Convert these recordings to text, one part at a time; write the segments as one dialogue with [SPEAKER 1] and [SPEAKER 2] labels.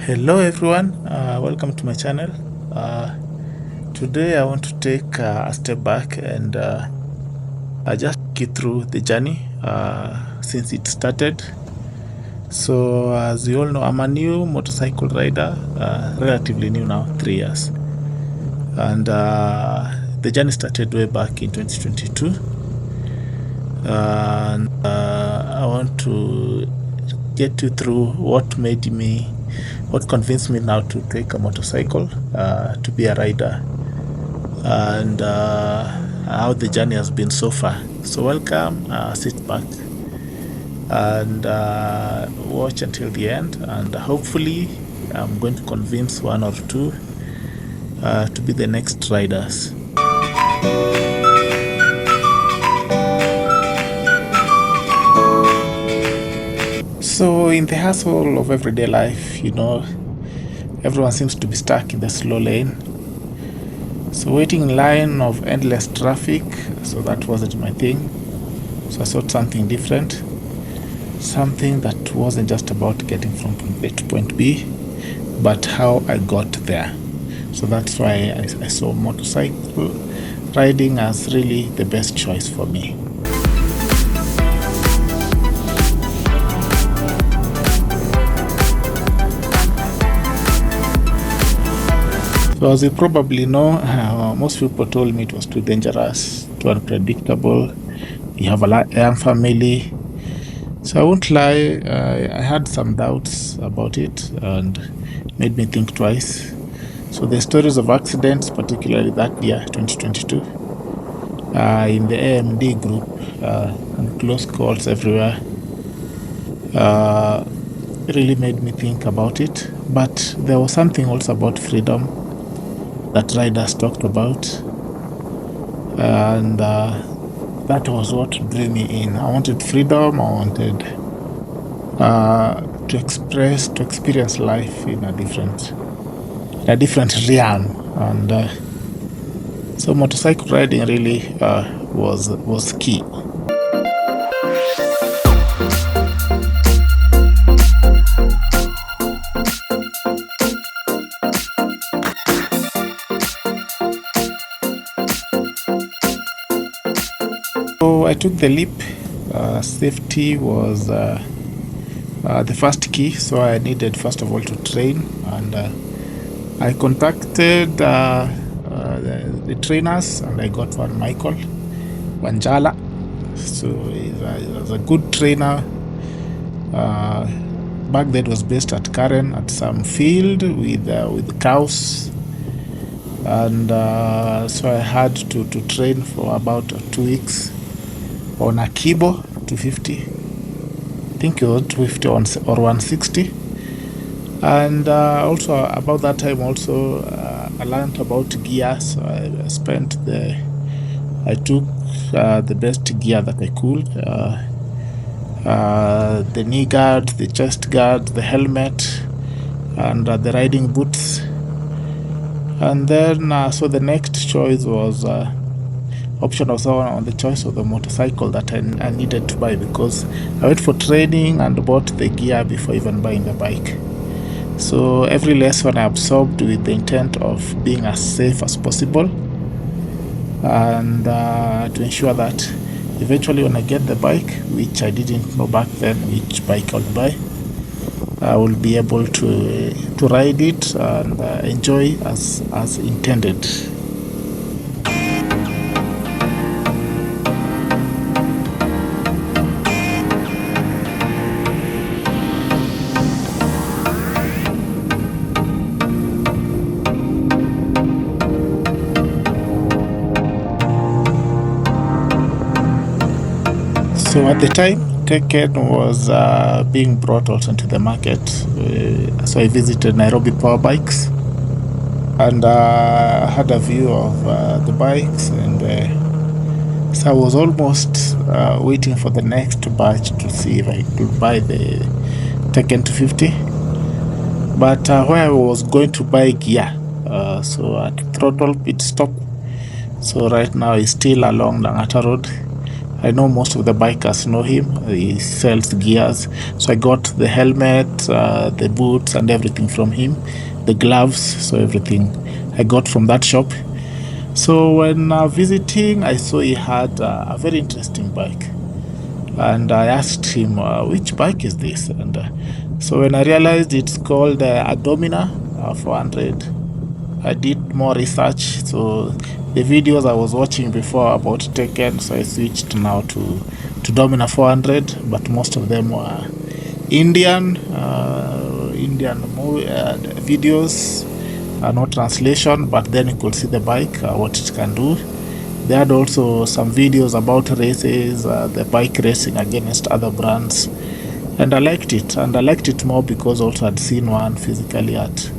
[SPEAKER 1] Hello everyone, welcome to my channel. Today I want to take a step back and I just get through the journey since it started. So as you all know, I'm a new motorcycle rider, relatively new now, 3 years. And the journey started way back in 2022. And I want to get you through what convinced me now to take a motorcycle, to be a rider, and how the journey has been so far. So welcome, sit back and watch until the end, and hopefully I'm going to convince one or two to be the next riders. So in the hustle of everyday life, everyone seems to be stuck in the slow lane. So waiting in line of endless traffic, so that wasn't my thing. So I sought something different, something that wasn't just about getting from point A to point B, but how I got there. So that's why I saw motorcycle riding as really the best choice for me. So as you probably know, most people told me it was too dangerous, too unpredictable. You have a young family. So I won't lie, I had some doubts about it and made me think twice. So the stories of accidents, particularly that year, 2022, in the AMD group, and close calls everywhere, really made me think about it. But there was something also about freedom that riders talked about, and that was what drew me in. I wanted freedom. I wanted to experience life in a different realm, and so motorcycle riding really was key. So I took the leap. Safety was the first key, so I needed first of all to train, and I contacted the trainers, and I got one, Michael Wanjala. So he was a good trainer. Back then was based at Karen at some field with cows, and so I had to train for about 2 weeks on a Kibo 250. I think it was 250 or 160. And also about that time also I learned about gear. So I took the best gear that I could, the knee guard, the chest guard, the helmet, and the riding boots. And then so the next choice was option was on the choice of the motorcycle that I needed to buy, because I went for training and bought the gear before even buying the bike. So every lesson I absorbed with the intent of being as safe as possible, and to ensure that eventually when I get the bike, which I didn't know back then which bike I would buy, I will be able to ride it and enjoy as intended. So at the time, Tekken was being brought also into the market. So I visited Nairobi Power Bikes and had a view of the bikes, and so I was almost waiting for the next batch to see if I could buy the Tekken 250. But where I was going to buy gear, so at Throttle Pit Stop. So right now it's still along Langata Road. I know most of the bikers know him. He sells gears. So I got the helmet, the boots, and everything from him. The gloves, so everything I got from that shop. So when visiting, I saw he had a very interesting bike. And I asked him, which bike is this? And so when I realized it's called a Domina 400, I did more research. So the videos I was watching before about Tekken, so I switched now to Domina 400, but most of them were Indian videos, no translation, but then you could see the bike, what it can do. They had also some videos about races, the bike racing against other brands, and I liked it. And I liked it more because also I'd seen one physically at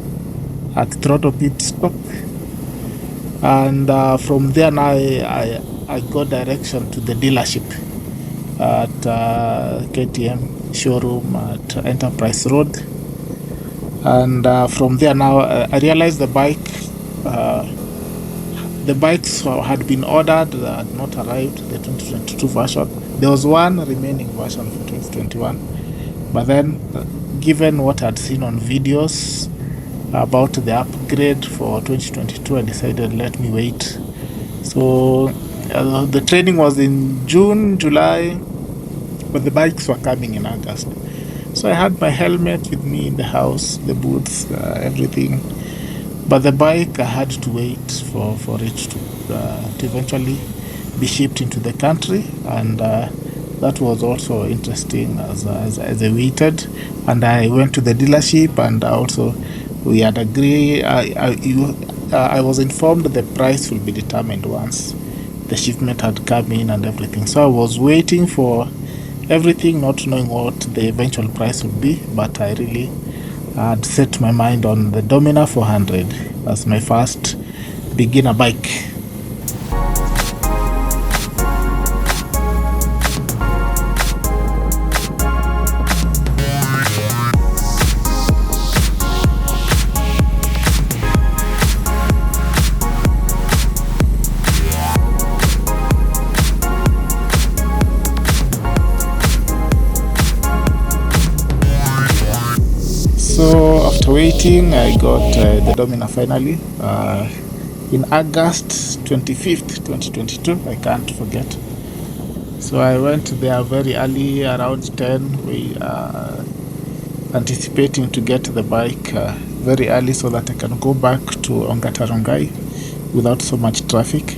[SPEAKER 1] Throttle Pit Stop. And from there now I got direction to the dealership at KTM showroom at Enterprise Road. And from there now I realized the bikes had been ordered, had not arrived, the 2022 version. There was one remaining version for 2021. But then, given what I'd seen on videos about the upgrade for 2022, I decided let me wait. So the training was in June, July, but the bikes were coming in August. So I had my helmet with me in the house, the boots, everything. But the bike, I had to wait for it to eventually be shipped into the country. And that was also interesting as I waited. And I went to the dealership, and also we had agreed. I was informed the price will be determined once the shipment had come in and everything. So I was waiting for everything, not knowing what the eventual price would be, but I really had set my mind on the Domina 400 as my first beginner bike. So after waiting, I got the Domina finally in August 25th, 2022. I can't forget. So I went there very early, around 10. We anticipating to get the bike very early so that I can go back to Ongata Rongai without so much traffic.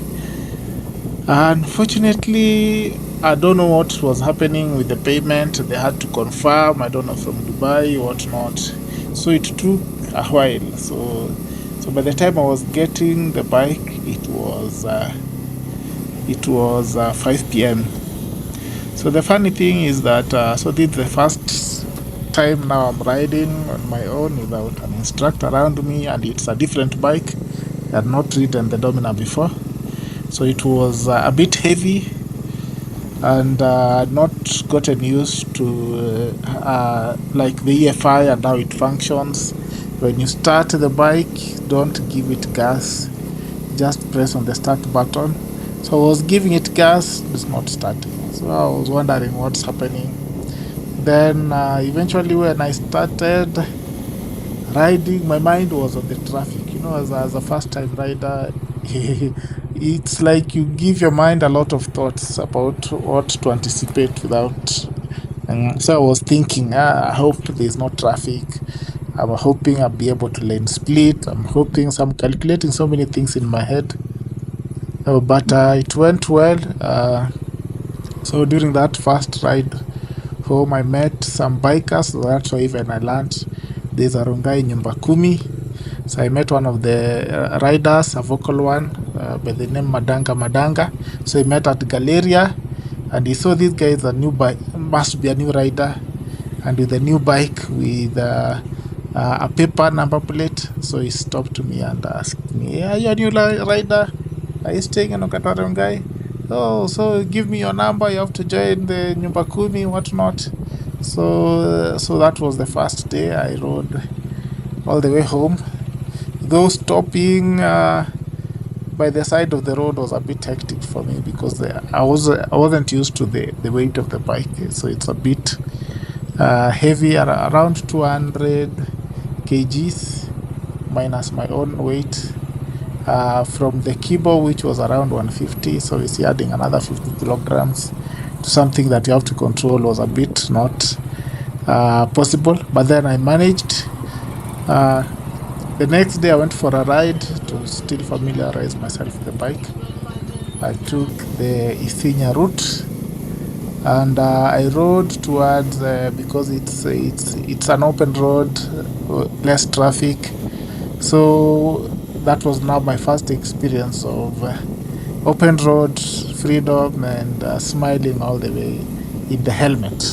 [SPEAKER 1] Unfortunately, I don't know what was happening with the payment. They had to confirm, I don't know, from Dubai, whatnot. So it took a while. So by the time I was getting the bike, it was 5 p.m. So the funny thing is that so this is the first time now I'm riding on my own without an instructor around me, and it's a different bike. I had not ridden the Domina before, so it was a bit heavy, and not gotten used to like the EFI and how it functions. When you start the bike, don't give it gas, just press on the start button. So I was giving it gas, it's not starting. So I was wondering what's happening. Then eventually when I started riding, my mind was on the traffic. You know, as a first time rider, it's like you give your mind a lot of thoughts about what to anticipate without. So I was thinking, I hope there's no traffic. I'm hoping I'll be able to lane split. I'm calculating so many things in my head. But it went well. So during that first ride home, I met some bikers. That's why even I learned there's a Rongai Nyumba Kumi. So I met one of the riders, a vocal one, by the name Madanga. So I met at Galleria, and he saw this guy is a new bike, must be a new rider, and with a new bike with a paper number plate. So he stopped me and asked me, "Are you a new rider? Are you staying in Ongata Rongai? Oh, so give me your number. You have to join the Nyumba Kumi, whatnot." So that was the first day. I rode all the way home, though stopping by the side of the road was a bit hectic for me because I wasn't used to the weight of the bike, so it's a bit heavy, around 200 kgs minus my own weight from the Kibo, which was around 150. So you see, adding another 50 kilograms to something that you have to control was a bit not possible, but then I managed. The next day I went for a ride to still familiarize myself with the bike. I took the Isinya route, and I rode towards because it's an open road, less traffic. So that was now my first experience of open road freedom and smiling all the way in the helmet.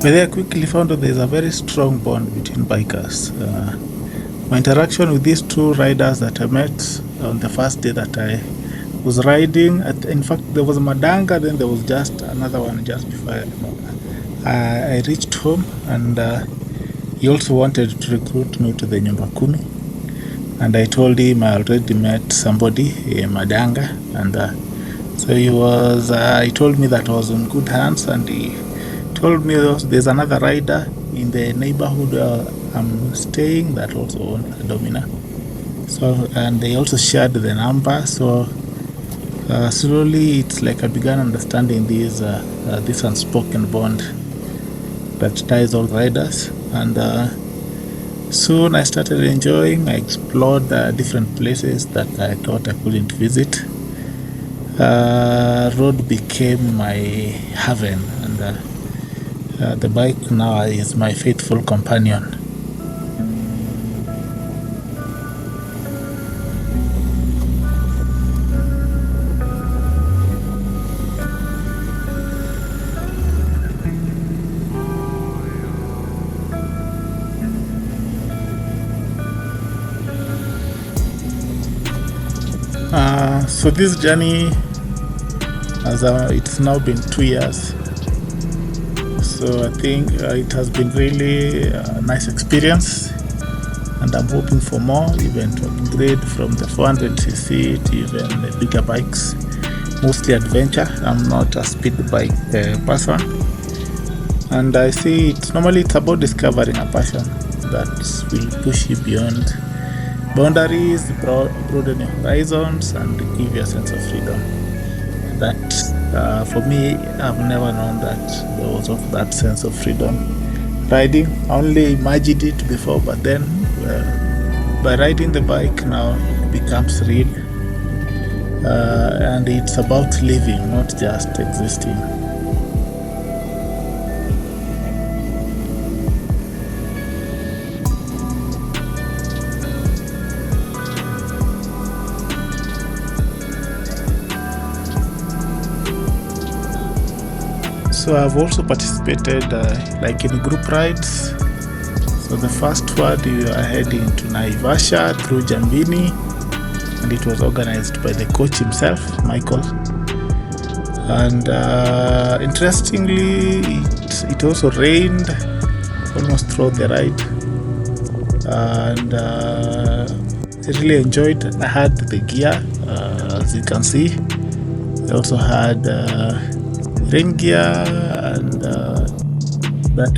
[SPEAKER 1] But I quickly found that there's a very strong bond between bikers. My interaction with these two riders that I met on the first day that I was riding, in fact, there was Madanga, then there was just another one just before I reached home, and he also wanted to recruit me to the Nyumba Kumi. And I told him I already met somebody, Madanga, and so he told me that I was in good hands, and he told me there's another rider in the neighborhood I'm staying that also owned a Domina. So, and they also shared the number. So slowly it's like I began understanding this unspoken bond that ties all riders. And soon I started enjoying. I explored different places that I thought I couldn't visit. Road became my haven, and the bike now is my faithful companion. So this journey, it's now been 2 years. So I think it has been really a nice experience, and I'm hoping for more, even to upgrade from the 400cc to even the bigger bikes, mostly adventure. I'm not a speed bike person, and I see it's about discovering a passion that will push you beyond boundaries, broaden your horizons, and give you a sense of freedom. That for me, I've never known that there was of that sense of freedom riding. I only imagined it before, but then by riding the bike now it becomes real, and it's about living, not just existing. So I've also participated like in group rides. So the first one, you are heading to Naivasha through Jambini, and it was organized by the coach himself, Michael. And interestingly, it also rained almost throughout the ride, and I really enjoyed. I had the gear, as you can see. I also had rain gear, and that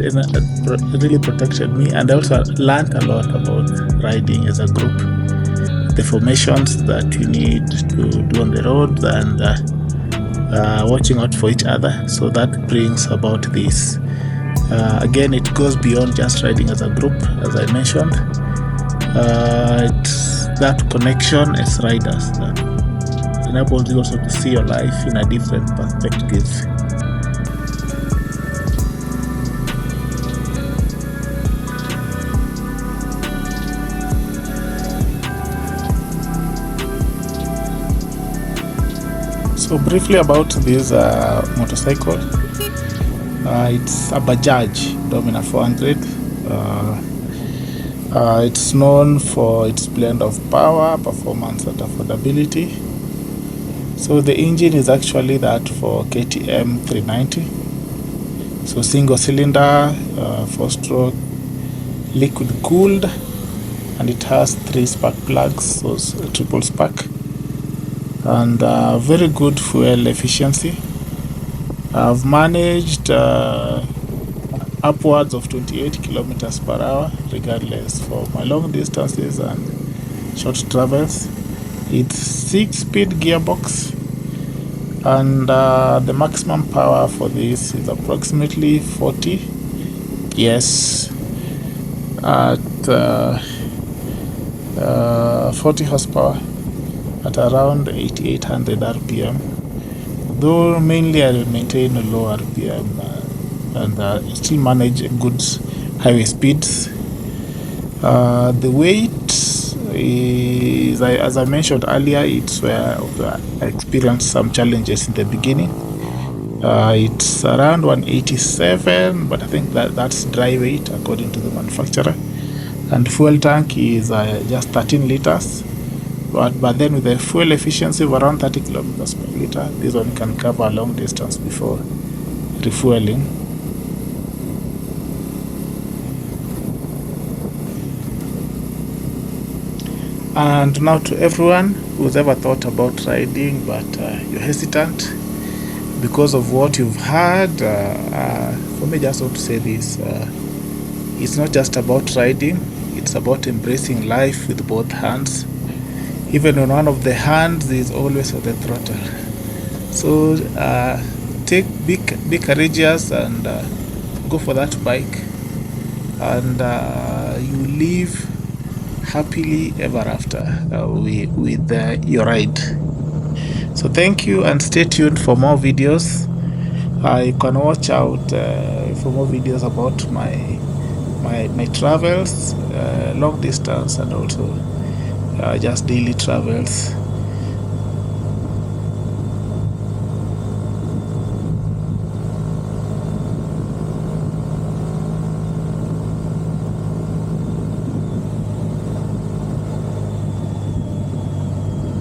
[SPEAKER 1] really protected me, and I also learned a lot about riding as a group, the formations that you need to do on the road, and watching out for each other. So that brings about this. Again, it goes beyond just riding as a group, as I mentioned. It's that connection as riders that enables you also to see your life in a different perspective. So briefly about this motorcycle, it's a Bajaj Domina 400. It's known for its blend of power, performance, and affordability. So the engine is actually that for KTM 390. So single cylinder, 4-stroke, liquid cooled, and it has 3 spark plugs, so triple spark, and very good fuel efficiency. I've managed upwards of 28 kilometers per hour regardless for my long distances and short travels. It's 6-speed gearbox, and the maximum power for this is approximately 40 PS at 40 horsepower at around 8800 RPM, though mainly I maintain a low RPM and still manage good highway speeds. The weight is, as I mentioned earlier, it's where I experienced some challenges in the beginning. It's around 187, but I think that's dry weight according to the manufacturer. And fuel tank is just 13 liters. But then with the fuel efficiency of around 30 kilometers per liter, this one can cover a long distance before refueling. And now to everyone who's ever thought about riding but you're hesitant because of what you've heard, for me, just want to say this: it's not just about riding; it's about embracing life with both hands. Even when one of the hands is always on the throttle. So be courageous and go for that bike, and you live happily ever after with your ride. So thank you, and stay tuned for more videos. You can watch out for more videos about my travels, long distance, and also just daily travels.